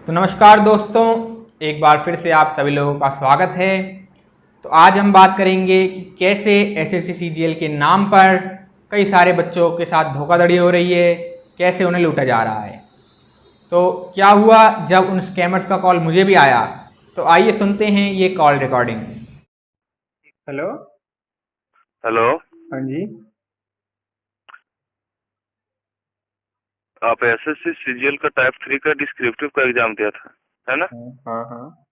तो नमस्कार दोस्तों, एक बार फिर से आप सभी लोगों का स्वागत है। तो आज हम बात करेंगे कि कैसे एसएससी सीजीएल के नाम पर कई सारे बच्चों के साथ धोखाधड़ी हो रही है, कैसे उन्हें लूटा जा रहा है। तो क्या हुआ जब उन स्कैमर्स का कॉल मुझे भी आया, तो आइए सुनते हैं ये कॉल रिकॉर्डिंग। हेलो। हेलो, हाँ जी। आप एसएससी सीजीएल का टाइप 3 का डिस्क्रिप्टिव का एग्जाम दिया था, है ना? हाँ हाँ।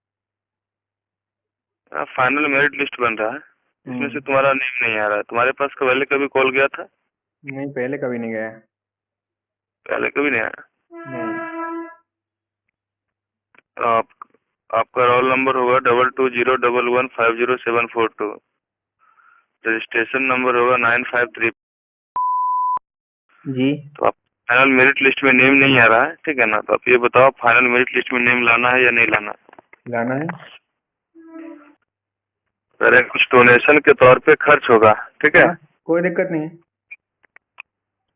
फाइनल मेरिट लिस्ट बन रहा है, इसमें से तुम्हारा नेम नहीं आ रहा है। तुम्हारे पास पहले कभी कॉल गया था? नहीं, पहले कभी नहीं गया। पहले कभी नहीं आया। नहीं। आप आपका रोल नंबर होगा 2201150742। रजिस्ट्रेशन नंबर होगा 953। जी। तो आप फाइनल मेरिट लिस्ट में नेम नहीं आ रहा है, ठीक है ना? तो आप ये बताओ, फाइनल मेरिट लिस्ट में नेम लाना है या नहीं लाना है? लाना है। अरे कुछ डोनेशन के तौर पे खर्च होगा, ठीक है? हाँ, कोई दिक्कत नहीं है।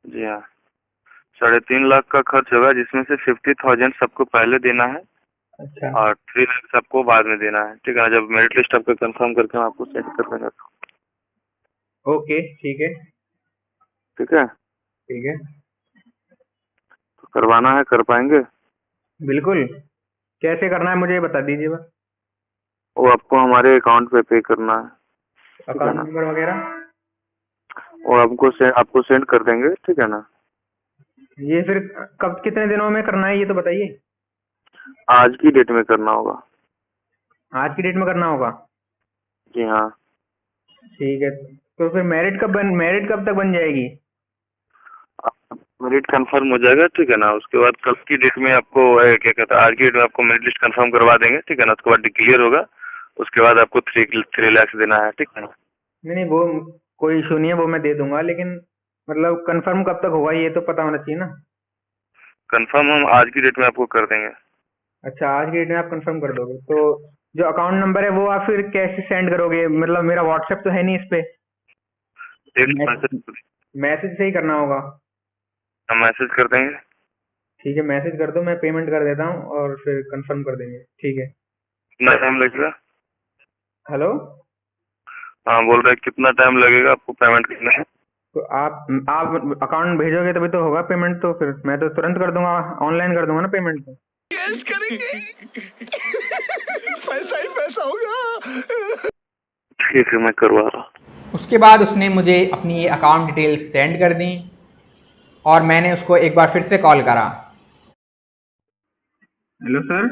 जी हाँ, 3.5 लाख का खर्च होगा, जिसमें से 50,000 सबको पहले देना है अच्छा। और 3 लाख सबको बाद में देना है, ठीक है? जब मेरिट लिस्ट आपको कंफर्म करके हम आपको सेंड कर देंगे। ओके, ठीक है। ठीक है, ठीक है। तो करवाना है, कर पाएंगे? बिल्कुल। कैसे करना है मुझे बता दीजिए बस। वो आपको हमारे अकाउंट पे करना है, ठीक है अकाउंट ना? नंबर वगैरह। वो आपको सेंड कर देंगे, ठीक है ना? ये फिर कब कितने दिनों में करना है ये तो बताइए। आज की डेट में करना होगा। आज की डेट में करना होगा। जी हाँ। ठीक है। तो फिर मेरिट कब तक बन जाएगी। मेरिट कंफर्म हो जाएगा, ठीक है ना? उसके बाद कल की डेट में आपको क्या कहता है, आज की डेट में आपको मेरिट लिस्ट कंफर्म करवा देंगे, ठीक है ना? उसके बाद क्लियर होगा, उसके बाद आपको 3 लाख देना है, ठीक है ना? नहीं नहीं, वो कोई इशू नहीं है, वो मैं दे दूंगा, लेकिन मतलब कंफर्म कब तक होगा ये तो पता होना चाहिए ना। कंफर्म हम आज की डेट में आपको कर देंगे। अच्छा, आज की डेट में आप कंफर्म कर दोगे तो जो अकाउंट नंबर है वो आप फिर कैसे सेंड करोगे, मतलब मेरा व्हाट्सएप तो है नहीं इस पे। टेक्स्ट मैसेज मैसेज से ही करना होगा। हम मैसेज कर देंगे। ठीक है, मैसेज कर दो, मैं पेमेंट कर देता हूँ और फिर कंफर्म कर देंगे। ठीक है। कितना टाइम लगेगा? हेलो। हाँ, बोल रहे कितना टाइम लगेगा आपको पेमेंट करने में? तो आप अकाउंट भेजोगे तभी तो होगा पेमेंट, तो फिर मैं तो तुरंत कर दूंगा, ऑनलाइन कर दूंगा ना पेमेंट तो। यस करेंगे। पैसा ही पैसा होगा। ठीक है, मैं करवा रहा हूँ। उसके बाद उसने मुझे अपनी ये अकाउंट डिटेल्स सेंड कर दी और मैंने उसको एक बार फिर से कॉल करा। Hello sir.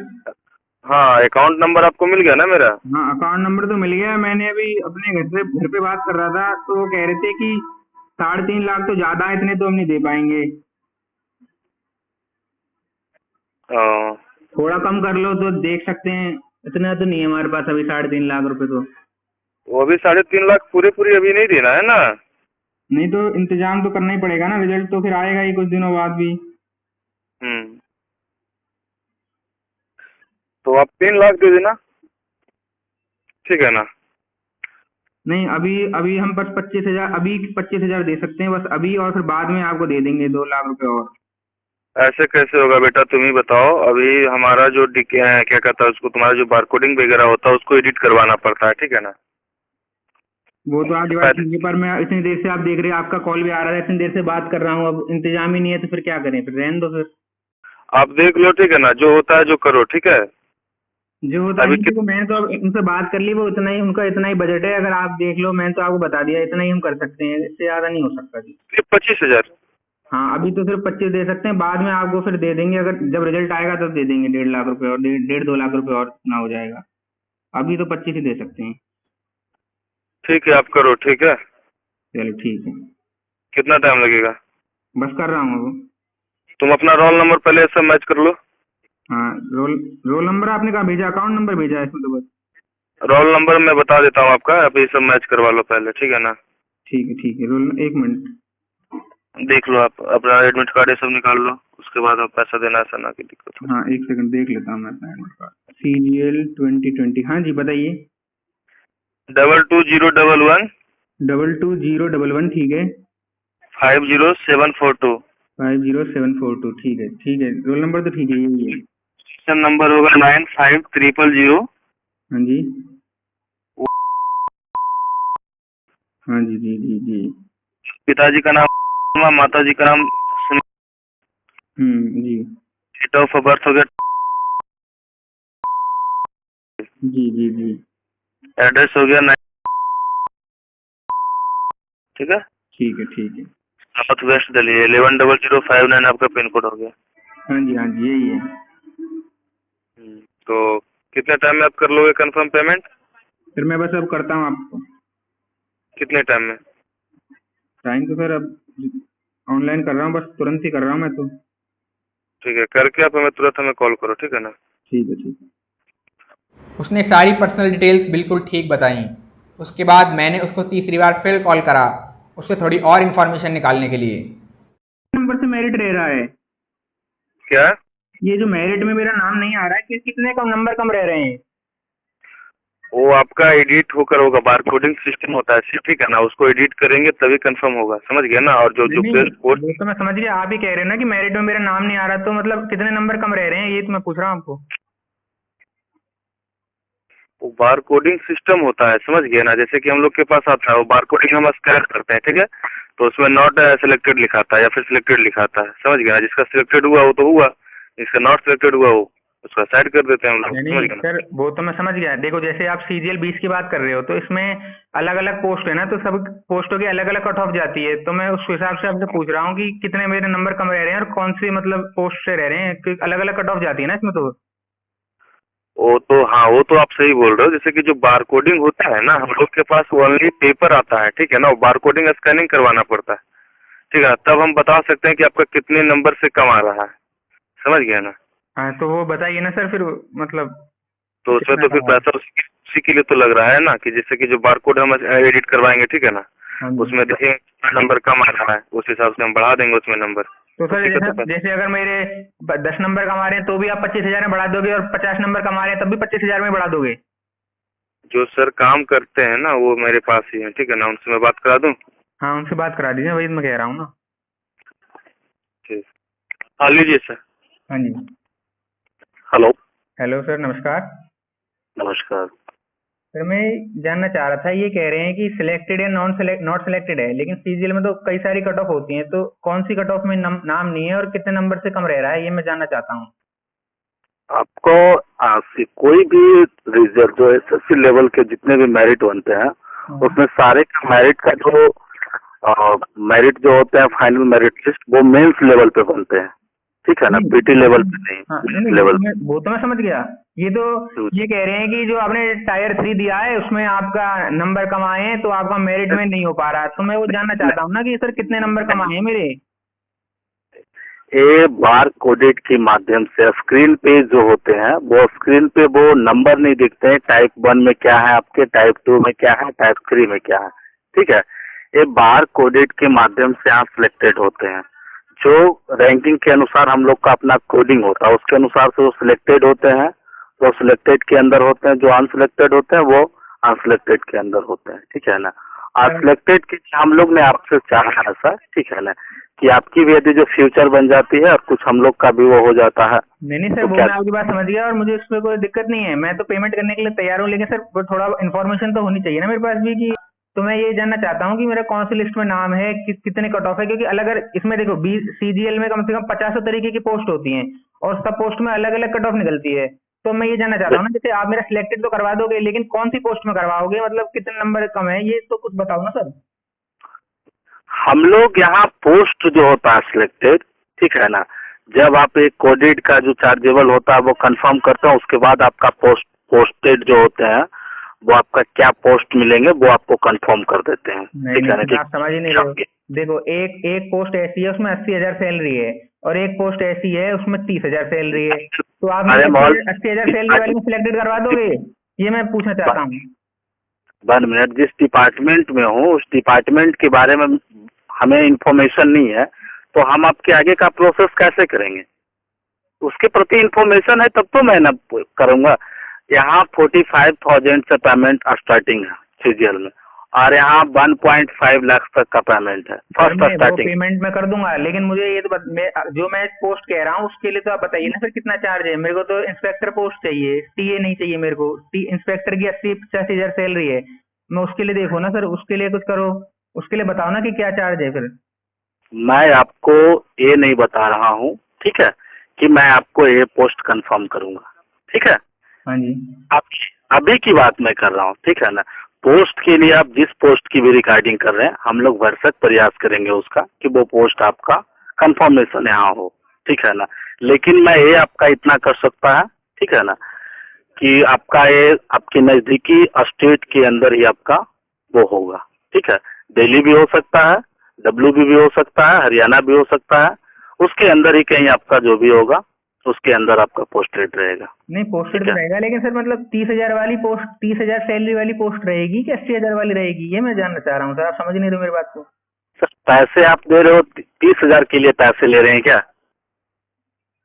हाँ, अकाउंट नंबर आपको मिल गया ना मेरा? हाँ, अकाउंट नंबर तो मिल गया। मैंने अभी अपने घर पे बात कर रहा था तो वो कह रहे थे कि 3.5 लाख तो ज्यादा है, इतने तो हम नहीं दे पाएंगे, हाँ, थोड़ा कम कर लो तो देख सकते हैं। इतना तो नहीं है हमारे पास अभी 3.5 लाख रुपए तो। वो अभी 3.5 लाख पूरे अभी नहीं देना है ना? नहीं तो इंतजाम तो करना ही पड़ेगा ना, रिजल्ट तो फिर आएगा ही कुछ दिनों बाद भी। हम्म, तो आप 3 लाख दे देना, ठीक है ना? नहीं, अभी अभी हम बस 25 हजार, अभी 25 हजार दे सकते हैं बस अभी, और फिर बाद में आपको दे देंगे 2 लाख रुपए और। ऐसे कैसे होगा बेटा, तुम ही बताओ। अभी हमारा जो क्या कहता है उसको, तुम्हारा जो बारकोडिंग वगैरह होता है उसको एडिट करवाना पड़ता है, ठीक है ना? वो तो आप तो डिवाइस कीजिए, पर मैं इतनी देर से आप देख रहे हैं आपका कॉल भी आ रहा है, इतनी देर से बात कर रहा हूँ, अब इंतजाम ही नहीं है तो फिर क्या करें, फिर रहने दो फिर। आप देख लो, ठीक है ना? जो होता है जो करो, ठीक है? जो होता है अभी नहीं, देखो मैंने तो अब उनसे बात कर ली, वो इतना ही, उनका इतना ही बजट है, अगर आप देख लो मैंने तो आपको बता दिया, इतना ही हम कर सकते हैं, इससे ज्यादा नहीं हो सकता जी। कितने? 25,000? हाँ, अभी तो सिर्फ 25 दे सकते हैं, बाद में आपको फिर दे देंगे, अगर जब रिजल्ट आएगा तब दे देंगे 1.5 लाख रुपए और, 1.5 2 लाख रुपए और ना हो जाएगा। अभी तो 25 ही दे सकते हैं। ठीक है, आप करो, ठीक है? चलो ठीक है। कितना टाइम लगेगा? बस कर रहा हूँ अब। तुम अपना रोल नंबर पहले सब मैच कर लो। हाँ, रोल नंबर आपने कहाँ भेजा, अकाउंट नंबर भेजा है इसमें तो बस। रोल नंबर मैं बता देता हूँ आपका, अभी सब मैच करवा लो पहले, ठीक है ना? ठीक है ठीक है, एक मिनट। देख लो, आप अपना एडमिट कार्ड ये सब निकाल लो, उसके बाद आप पैसा देना, ऐसा ना कि दिक्कत हो। हाँ, एक सेकंड देख लेता हूँ मैं अपना एडमिट कार्ड। CGL 2020, हाँ जी बताइए। 220111 220111, ठीक है। 50742। 50742, ठीक है ठीक है, रोल नंबर तो ठीक है, यही है। रजिस्ट्रेशन नंबर होगा 9500। हाँ जी। हाँ जी जी जी जी। पिताजी का नाम, माता जी का नाम जी। डेट ऑफ बर्थ हो गया, जी जी जी। एड्रेस हो गया ठीक है, ठीक है ठीक है। नॉर्थ वेस्ट दिल्ली 110059 आपका पिन कोड हो गया। हाँ जी यही है। तो कितने टाइम में आप कर लोगे कंफर्म पेमेंट? फिर मैं बस अब करता हूँ आपको। कितने टाइम में? टाइम तो सर अब ऑनलाइन कर रहा हूँ, बस तुरंत ही कर रहा हूँ मैं तो। ठीक है, करके आप हमें तुरंत हमें कॉल करो, ठीक है ना? ठीक है ठीक है। उसने सारी पर्सनल डिटेल्स बिल्कुल ठीक बताई। उसके बाद मैंने उसको तीसरी बार फिर कॉल करा उससे थोड़ी और इन्फॉर्मेशन निकालने के लिए। नंबर से मेरिट रह रहा है। क्या? ये जो मेरिट में मेरा नाम नहीं आ रहा है, कितने कम नंबर कम रह रहे हैं? वो आपका एडिट होकर होगा, बार कोडिंग सिस्टम होता है, ठीक है ना? उसको एडिट करेंगे तभी कंफर्म होगा, समझ गए ना? और जो जो नहीं बेस्ट पोस्ट, वो तो मैं समझ गया, आप ही कह रहे हैं ना कि मेरिट में मेरा नाम नहीं आ रहा, तो मतलब कितने नंबर कम रह रहे हैं, ये तो मैं पूछ रहा हूँ आपको। वो बार कोडिंग सिस्टम होता है, समझ गए ना? जैसे कि हम लोग के पास आता है वो बार कोडिंग हम स्कैन करते हैं, ठीक है? तो उसमें नॉट सिलेक्टेड लिखाता है या फिर सिलेक्टेड लिखाता है, समझ गया? जिसका सिलेक्टेड हुआ वो तो हुआ, जिसका नॉट सिलेक्टेड हुआ वो उसका साइड कर देते हैं हम लोग, समझ नहीं गए ना? सर, वो तो मैं समझ गया। देखो जैसे आप CGL 20 की बात कर रहे हो, तो इसमें अलग अलग पोस्ट है ना, तो सब पोस्टों की अलग अलग कट ऑफ जाती है, तो मैं उस हिसाब से आपसे पूछ रहा हूँ कि कितने मेरे नंबर कम रह रहे हैं और कौन सी मतलब पोस्ट से रह रहे हैं, अलग अलग कट ऑफ जाती है ना इसमें तो। वो तो हाँ, वो तो आप सही बोल रहे हो। जैसे कि जो बार कोडिंग होता है ना, हम लोग के पास ओनली पेपर आता है, ठीक है ना? वो बार कोडिंग स्कैनिंग करवाना पड़ता है, ठीक है? तब हम बता सकते हैं कि आपका कितने नंबर से कम आ रहा है, समझ गया ना? हाँ तो वो बताइए ना सर, फिर मतलब तो उसमें कितना तो फिर कम है। पैसा उसी के लिए तो लग रहा है ना, कि जैसे कि जो बार कोड हम एडिट करवाएंगे, ठीक है ना? हाँ जी। उसमें देखिए नंबर कम आ रहा है, उस हिसाब से हम बढ़ा देंगे उसमें नंबर। तो सर उसी का तो जैसे पैसा। जैसे अगर मेरे 10 नंबर कमा रहे हैं तो भी आप 25,000 में बढ़ा दोगे, और 50 नंबर कमा रहे हैं तब भी 25,000 में बढ़ा दोगे? जो सर काम करते हैं ना वो मेरे पास ही है, ठीक है ना? उनसे मैं बात करा दूँ? हाँ उनसे बात करा दीजिए, वही मैं कह रहा हूँ ना। ठीक, हाँ लीजिए सर। हाँ जी। हेलो, हेलो सर, नमस्कार। नमस्कार। सर मैं जानना चाह रहा था, ये कह रहे हैं कि सिलेक्टेड या नॉट सिलेक्टेड है, लेकिन CGL में तो कई सारी कट ऑफ होती हैं, तो कौन सी कट ऑफ में नाम नहीं है और कितने नंबर से कम रह रहा है, ये मैं जानना चाहता हूँ। आपको कोई भी रिजल्ट जो SSC लेवल के जितने भी मेरिट बनते हैं उसमें सारे का मेरिट का जो मेरिट जो होते हैं फाइनल मेरिट लिस्ट वो मेंस लेवल पे बनते हैं, ठीक है ना? नहीं, PT लेवल पे नहीं, हाँ मेंस नहीं, लेवल वो तो मैं समझ गया। ये तो ये कह रहे हैं कि जो आपने टायर 3 दिया है उसमें आपका नंबर कम आए हैं, तो आपका मेरिट में नहीं हो पा रहा, तो मैं वो जानना चाहता हूँ ना कि सर कितने नंबर कम आए हैं मेरे। ए बार कोडेड के माध्यम से स्क्रीन पे जो होते हैं वो स्क्रीन पे वो नंबर नहीं दिखते हैं, टाइप 1 में क्या है आपके, टाइप 2 में क्या है, टाइप 3 में क्या है, ठीक है? ये बार कोडेड के माध्यम से आप सिलेक्टेड होते हैं। जो रैंकिंग के अनुसार हम लोग का अपना कोडिंग होता है उसके अनुसार से वो सिलेक्टेड होते हैं, वो सिलेक्टेड के अंदर होते हैं। जो अनसिलेक्टेड होते हैं वो अनसिलेक्टेड के अंदर होते हैं, ठीक है ना? और सिलेक्टेड के हम लोग ने आपसे चाहा है सर, ठीक है ना, कि आपकी भी यदि जो फ्यूचर बन जाती है और कुछ हम लोग का भी वो हो जाता है। नहीं सर, तो वो क्या मैं आपकी बात समझ गया और मुझे उसमें कोई दिक्कत नहीं है, मैं तो पेमेंट करने के लिए तैयार हूँ, लेकिन सर वो थोड़ा इन्फॉर्मेशन तो होनी चाहिए ना मेरे पास भी कि, तो मैं ये जानना चाहता हूँ कि मेरा कौन सी लिस्ट में नाम है, कितने कट ऑफ है, क्योंकि अलग अलग इसमें देखो CGL में कम से कम 50 तरीके की पोस्ट होती हैं और सब पोस्ट में अलग अलग कट ऑफ निकलती है। तो मैं ये जानना चाहता हूँ ना, जैसे आप मेरा सिलेक्टेड तो करवा दोगे, लेकिन कौन सी पोस्ट में करवाओगे, मतलब कितने नंबर कम है, ये तो कुछ बताओ ना सर। हम लोग यहाँ पोस्ट जो होता है सिलेक्टेड, ठीक है ना, जब आप एक कोडेड का जो चार्जेबल होता है वो कंफर्म करते हैं उसके बाद आपका पोस्टेड जो होते हैं वो आपका क्या पोस्ट मिलेंगे वो आपको कंफर्म कर देते हैं, ठीक है ना? नहीं आप समझ ही नहीं रहे हो। देखो एक पोस्ट ऐसी है उसमें 80,000 सैलरी है, और एक पोस्ट ऐसी है उसमें 30,000 सैलरी है, तो आप अरे मॉल 80,000 सैलरी वाली में सिलेक्टेड करवा दोगे, ये मैं पूछना चाहता हूँ। 1 मिनट, जिस डिपार्टमेंट में हूँ उस डिपार्टमेंट के बारे में हमें इंफॉर्मेशन नहीं है, तो हम आपके आगे का प्रोसेस कैसे करेंगे? उसके प्रति इंफॉर्मेशन है तब तो मैं ना करूँगा। यहाँ 45,000 से पेमेंट स्टार्टिंग है CGL में, और यहाँ 1.5 लाख तक का पेमेंट है सर फर्स्ट मैं वो स्टार्टिंग। पेमेंट मैं कर दूंगा, लेकिन मुझे ये तो जो मैं पोस्ट कह रहा हूँ उसके लिए तो आप बताइए ना सर कितना चार्ज है। मेरे को तो इंस्पेक्टर पोस्ट चाहिए, टीए नहीं चाहिए मेरे को। इंस्पेक्टर की 80-85 हजार सैलरी है, मैं उसके लिए देखो ना सर, उसके लिए कुछ करो, उसके लिए बताओ ना कि क्या चार्ज है फिर। मैं आपको ये नहीं बता रहा हूँ, ठीक है, कि मैं आपको ये पोस्ट कंफर्म करूंगा, ठीक है। हाँ जी। आप अभी की बात मैं कर रहा हूँ, ठीक है ना। पोस्ट के लिए आप जिस पोस्ट की भी रिकॉर्डिंग कर रहे हैं, हम लोग भरसक प्रयास करेंगे उसका कि वो पोस्ट आपका कंफर्मेशन यहाँ हो, ठीक है ना। लेकिन मैं ये आपका इतना कर सकता है, ठीक है ना, कि आपका ये आपके नजदीकी स्टेट के अंदर ही आपका वो होगा, ठीक है। दिल्ली भी हो सकता है, डब्ल्यूबी भी हो सकता है, हरियाणा भी हो सकता है, उसके अंदर ही कहीं आपका जो भी होगा उसके अंदर आपका पोस्टेड रहेगा। नहीं पोस्टेड तो रहेगा, लेकिन सर मतलब 30 हजार वाली पोस्ट, 30 हजार सैलरी वाली पोस्ट रहेगी कि 80 हजार वाली रहेगी, ये मैं जानना चाह रहा हूँ सर। आप समझ नहीं रहे हो मेरी बात को। सर पैसे आप दे रहे हो, 30 हजार के लिए पैसे ले रहे हैं क्या?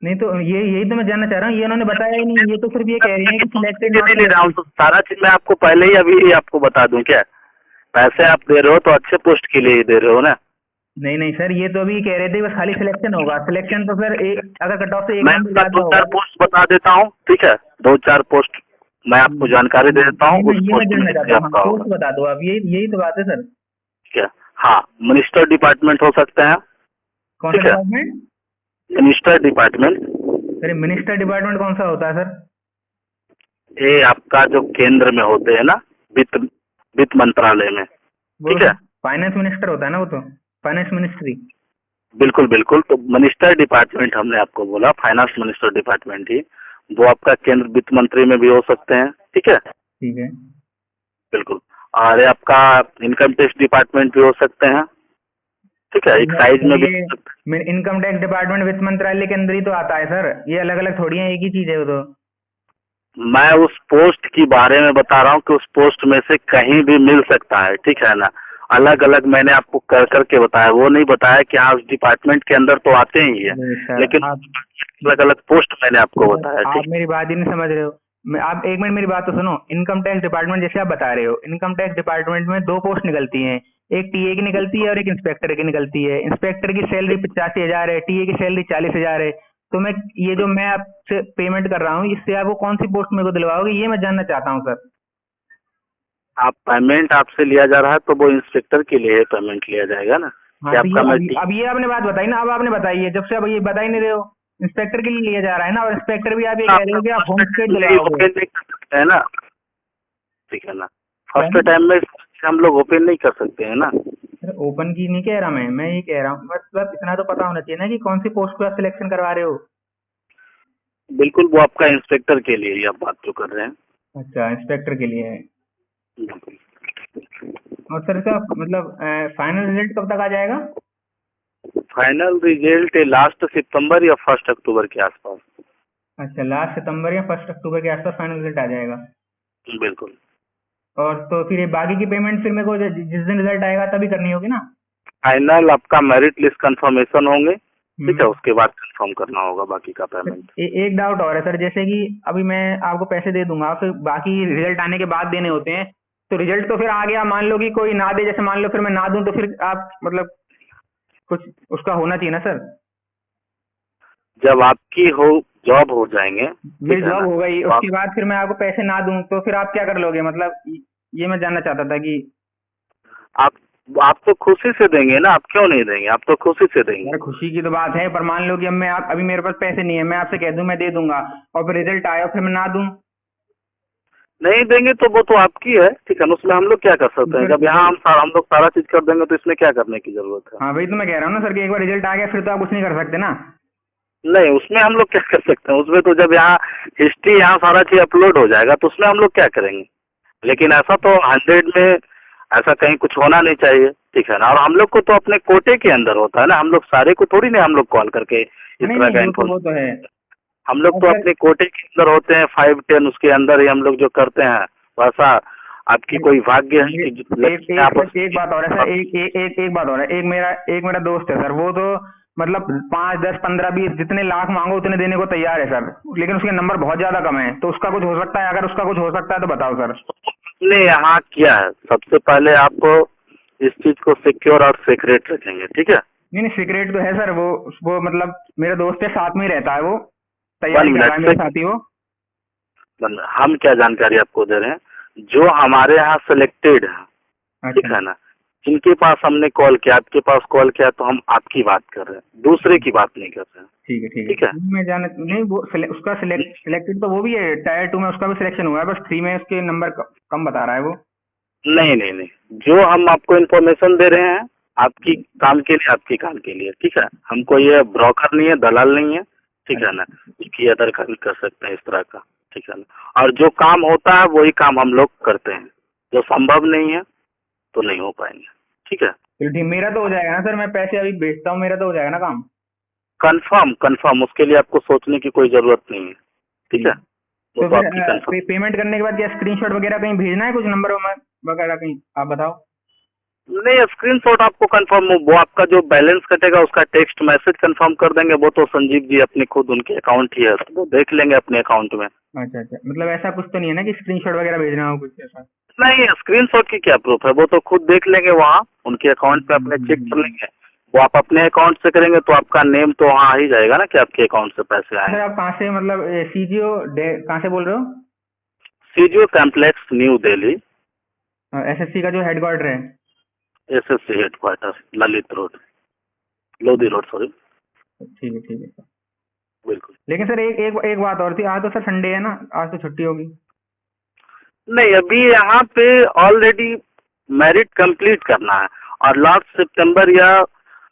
नहीं तो ये यही तो मैं जानना चाह रहा हूँ, ये उन्होंने बताया ही नहीं, ये तो सिर्फ ये कह रही है कि सिलेक्टेड नहीं ले रहा हूँ, तो सारा चीज मैं आपको पहले ही अभी आपको बता दूं क्या? पैसे आप दे रहे हो तो अच्छे पोस्ट के लिए ही दे रहे हो ना। नहीं नहीं सर, ये तो अभी कह रहे थे बस खाली सिलेक्शन होगा। सिलेक्शन तो सर अगर कट ऑफ से एक मैं नंबर आपका ज्यादा 2-4 होगा। पोस्ट बता देता हूँ, ठीक है, 2-4 पोस्ट मैं आपको जानकारी दे देता हूँ, उस ये मैं पोस्ट में जानना से चाहता हूँ, आपका होगा, पोस्ट बता दो आप, यही तो बात है सर। ठीक है। हाँ, मिनिस्टर डिपार्टमेंट हो सकते हैं, कौन सा ठीक है, department? Minister department. Sir minister department कौन सा होता है सर? ये आपका जो केंद्र में होते हैं ना, वित्त मंत्रालय में, वो ठीक है। फाइनेंस मिनिस्टर होता है ना, वो तो फाइनेंस मिनिस्ट्री। बिल्कुल बिल्कुल, तो मिनिस्टर डिपार्टमेंट हमने आपको बोला, फाइनेंस मिनिस्टर डिपार्टमेंट ही, वो आपका केंद्र वित्त मंत्री में भी हो सकते हैं, ठीक है, ठीक है। बिल्कुल। और ये आपका इनकम टैक्स डिपार्टमेंट भी हो सकते हैं, ठीक है, एक साइज में भी हो सकते हैं। इनकम टैक्स डिपार्टमेंट वित्त मंत्रालय के अंदर ही तो आता है सर, ये अलग अलग थोड़ी है, एक ही चीज है वो तो। मैं उस पोस्ट की बारे में बता रहा हूँ कि उस पोस्ट में से कहीं भी मिल सकता है, ठीक है ना। अलग अलग मैंने आपको कर करके बताया, वो नहीं बताया कि हाँ उस डिपार्टमेंट के अंदर तो आते ही है, नहीं सर, लेकिन आप अलग अलग पोस्ट मैंने आपको बताया, आप ठीक। मेरी बात ही नहीं समझ रहे हो। आप एक मिनट मेरी बात तो सुनो। इनकम टैक्स डिपार्टमेंट जैसे आप बता रहे हो, इनकम टैक्स डिपार्टमेंट में दो पोस्ट निकलती हैं, एक टीए की निकलती है और एक इंस्पेक्टर की निकलती है। इंस्पेक्टर की सैलरी 85 हजार है, टीए की सैलरी 40 हजार है। तो मैं ये जो मैं आपसे पेमेंट कर रहा हूँ, इससे आप वो कौन सी पोस्ट मेरे को दिलवाओगे, ये मैं जानना चाहता हूँ सर। आप पेमेंट आपसे लिया जा रहा है तो वो इंस्पेक्टर के लिए पेमेंट लिया जाएगा ना, हाँ कि तो आपका मैं अब ये आपने बात बताई ना, अब आपने बताई है, जब से अब ये बता ही नहीं रहे हो। इंस्पेक्टर के लिए लिया जा रहा है ना, और इंस्पेक्टर भी आप ये कह रहे हो कि आप होम स्टेट दिलवाओगे। ओपन नहीं कर सकते हैं ना, ठीक है ना। फर्स्ट टाइम में हम लोग ओपन नहीं कर सकते हैं ना। सर ओपन की नहीं कह रहा मैं ये कह रहा हूँ मतलब इतना तो पता होना चाहिए ना कि कौन सी पोस्ट पे आप सिलेक्शन करवा रहे हो। बिल्कुल, वो आपका इंस्पेक्टर के लिए ही आप बात जो कर रहे हैं। अच्छा, इंस्पेक्टर के लिए है। बिल्कुल। और सर इसका मतलब फाइनल रिजल्ट कब तक आ जाएगा? फाइनल रिजल्ट लास्ट सितंबर या 1 अक्टूबर के आसपास। अच्छा, लास्ट सितंबर या 1 अक्टूबर के आसपास फाइनल रिजल्ट आ जाएगा। बिल्कुल। और तो फिर ये बाकी की पेमेंट फिर मेरे को जिस दिन रिजल्ट आएगा तभी करनी होगी ना? फाइनल आपका मेरिट लिस्ट कंफर्मेशन होंगे, ठीक है, उसके बाद कंफर्म करना होगा बाकी का पेमेंट। एक डाउट और है सर, जैसे कि अभी मैं आपको पैसे दे दूंगा, फिर बाकी रिजल्ट आने के बाद देने होते हैं, तो रिजल्ट तो फिर आ गया, मान लो कि कोई ना दे, जैसे मान लो फिर मैं ना दूं, तो फिर आप मतलब कुछ उसका होना चाहिए ना सर। जब आपकी जॉब हो जाएंगे, मेरी जॉब हो गई, उसके बाद फिर मैं आपको पैसे ना दूं तो फिर आप क्या कर लोगे, मतलब ये मैं जानना चाहता था कि आप तो खुशी से देंगे ना, आप क्यों नहीं देंगे, आप तो खुशी से देंगे। यार खुशी की तो बात है, पर मान लो कि अब मैं अभी मेरे पास पैसे नहीं है, मैं आपसे कह दूं मैं दे दूंगा और फिर रिजल्ट आया फिर मैं ना दूं। नहीं देंगे तो वो तो आपकी है, ठीक है ना, उसमें हम लोग क्या कर सकते हैं। जब यहाँ हम लोग सारा चीज कर देंगे तो इसमें क्या करने की जरूरत है। हाँ वही तो मैं कह रहा हूँ ना सर कि एक बार रिजल्ट आ गया फिर तो आप कुछ नहीं कर सकते ना। नहीं, उसमें हम लोग क्या कर सकते हैं, उसमें तो जब यहाँ हिस्ट्री यहाँ सारा चीज अपलोड हो जाएगा तो उसमें हम लोग क्या करेंगे। लेकिन ऐसा तो 100 में ऐसा कहीं कुछ होना नहीं चाहिए, ठीक है ना। और हम लोग को तो अपने कोटे के अंदर होता है ना, हम लोग सारे को थोड़ी ना हम लोग कॉल करके इस तरह का इन्फॉर्मेशन, वो तो है। हम लोग तो अपने कोटे के अंदर होते हैं, 5-10 उसके अंदर ही हम लोग जो करते हैं वैसा। आपकी कोई भाग्य है कि एक बात और है सर, एक बात और है, एक मेरा दोस्त है सर, वो तो मतलब 5, 10, 15, 20 जितने लाख मांगो उतने देने को तैयार है सर, लेकिन उसके नंबर बहुत ज्यादा कम है, तो उसका कुछ हो सकता है? अगर उसका कुछ हो सकता है तो बताओ सर। नहीं, यहाँ क्या है, सबसे पहले आप इस चीज को सिक्योर और सीक्रेट रखेंगे, ठीक है। नहीं नहीं, सीक्रेट तो है सर, वो मतलब मेरा दोस्त है, साथ में ही रहता है, वो वन तैयारी कर रहा है मिनट मेरे साथ ही वो। हम क्या जानकारी आपको दे रहे हैं, जो हमारे यहाँ सिलेक्टेड है, ठीक अच्छा है ना, जिनके पास हमने कॉल किया, आपके पास कॉल किया, तो हम आपकी बात कर रहे हैं, दूसरे की बात नहीं कर रहे हैं। ठीक है ठीक ठीक है। है। मैं जान नहीं, वो उसका सिलेक्टेड तो वो भी है, टायर 2 में उसका भी सिलेक्शन हुआ है, बस 3 में उसके नंबर कम बता रहा है वो। नहीं नहीं नहीं, जो हम आपको इन्फॉर्मेशन दे रहे हैं आपकी काम के लिए, आपके काम के लिए, ठीक है। हमको ये ब्रोकर नहीं है, दलाल नहीं है, ठीक है ना, कि अदर काम कर सकते हैं इस तरह का, ठीक है ना। और जो काम होता है वही काम हम लोग करते हैं, जो संभव नहीं है तो नहीं हो पाएंगे, ठीक है। चलो ठीक, मेरा तो हो जाएगा ना सर, मैं पैसे अभी भेजता हूँ, मेरा तो हो जाएगा ना काम। कंफर्म कंफर्म, उसके लिए आपको सोचने की कोई जरूरत नहीं है, ठीक है। वो तो तो फिर आपकी कंफर्म। पेमेंट करने के बाद क्या स्क्रीनशॉट वगैरह कहीं भेजना है, कुछ नंबर वगैरह कहीं, आप बताओ। नहीं, स्क्रीनशॉट आपको कंफर्म, वो आपका जो बैलेंस कटेगा उसका टेक्स्ट मैसेज कंफर्म कर देंगे, वो तो संजीव जी अपने खुद उनके अकाउंट ही है, तो वो देख लेंगे अपने अकाउंट में। अच्छा अच्छा, मतलब ऐसा कुछ तो नहीं है ना कि स्क्रीनशॉट वगैरह भेजना हो कुछ ऐसा? नहीं, स्क्रीनशॉट की क्या प्रूफ है, वो तो खुद देख लेंगे वहाँ उनके अकाउंट पे, अपने चेक कर लेंगे। वो आप अपने अकाउंट से करेंगे तो आपका नेम तो वहाँ आ ही जाएगा ना कि आपके अकाउंट से पैसे आए सर हैं। आप कहाँ से, मतलब सीजीओ कहाँ से बोल रहे हो? CGO complex new Delhi, SSC का जो हेडक्वार्टर है। SSC headquarter, Lalit road, Lodhi road, sorry. ठीक है ठीक है सर। बिल्कुल। लेकिन सर एक बात और थी, आज तो सर संडे है ना, आज तो छुट्टी होगी। नहीं, अभी यहाँ पे ऑलरेडी मेरिट कंप्लीट करना है और लास्ट सितंबर या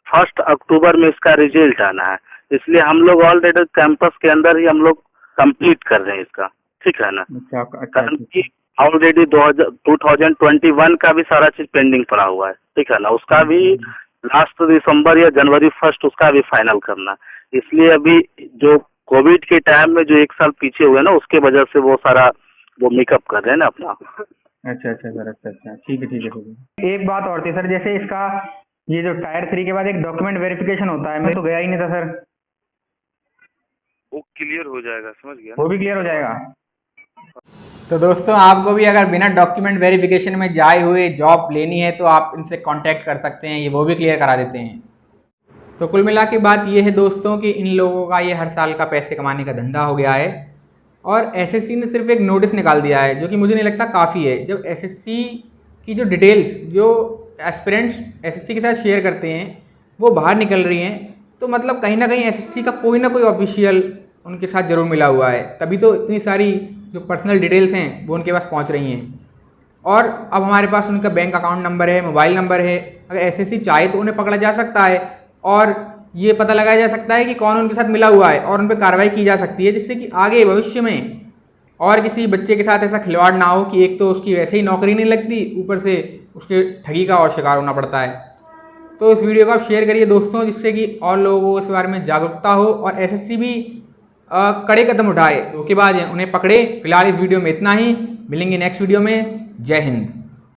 1 अक्टूबर में इसका रिजल्ट आना है, इसलिए हम लोग ऑलरेडी कैंपस के अंदर ही हम लोग कंप्लीट कर रहे हैं इसका, ठीक है ना। अच्छा अच्छा कारण कि ऑलरेडी 2021 का भी सारा चीज पेंडिंग पड़ा हुआ है, ठीक है ना, उसका भी लास्ट दिसंबर या जनवरी 1 उसका भी फाइनल करना है। इसलिए अभी जो कोविड के टाइम में जो 1 साल पीछे हुए ना, उसके वजह से वो सारा वो मेकअप कर रहे हैं ना अपना। अच्छा अच्छा सर, अच्छा अच्छा, ठीक है ठीक है ठीक है। एक बात और थी सर, जैसे इसका ये जो टायर 3 के बाद एक डॉक्यूमेंट वेरिफिकेशन होता है, मैं तो गया ही नहीं था सर। वो क्लियर हो जाएगा, समझ गया, वो भी क्लियर हो जाएगा? तो दोस्तों, आपको भी अगर बिना डॉक्यूमेंट वेरिफिकेशन में जाए हुए जॉब लेनी है तो आप इनसे कांटेक्ट कर सकते हैं, ये वो भी क्लियर करा देते हैं। तो कुल मिला के बात ये है दोस्तों कि इन लोगों का ये हर साल का पैसे कमाने का धंधा हो गया है और एसएससी ने सिर्फ एक नोटिस निकाल दिया है, जो कि मुझे नहीं लगता काफ़ी है। जब एसएससी की जो डिटेल्स जो एस्पिरेंट्स एसएससी के साथ शेयर करते हैं वो बाहर निकल रही हैं, तो मतलब कहीं ना कहीं एसएससी का कोई ना कोई ऑफिशियल उनके साथ ज़रूर मिला हुआ है, तभी तो इतनी सारी जो पर्सनल डिटेल्स हैं वो उनके पास पहुंच रही हैं। और अब हमारे पास उनका बैंक अकाउंट नंबर है, मोबाइल नंबर है, अगर एसएससी चाहे तो उन्हें पकड़ा जा सकता है और ये पता लगाया जा सकता है कि कौन उनके साथ मिला हुआ है और उन पर कार्रवाई की जा सकती है, जिससे कि आगे भविष्य में और किसी बच्चे के साथ ऐसा खिलवाड़ ना हो कि एक तो उसकी वैसे ही नौकरी नहीं लगती, ऊपर से उसके ठगी का और शिकार होना पड़ता है। तो इस वीडियो को आप शेयर करिए दोस्तों, जिससे कि और लोगों को इस बारे में जागरूकता हो और एसएससी भी कड़े कदम उठाए, धोखेबाज हैं उन्हें पकड़े। फिलहाल इस वीडियो में इतना ही, मिलेंगे नेक्स्ट वीडियो में। जय हिंद।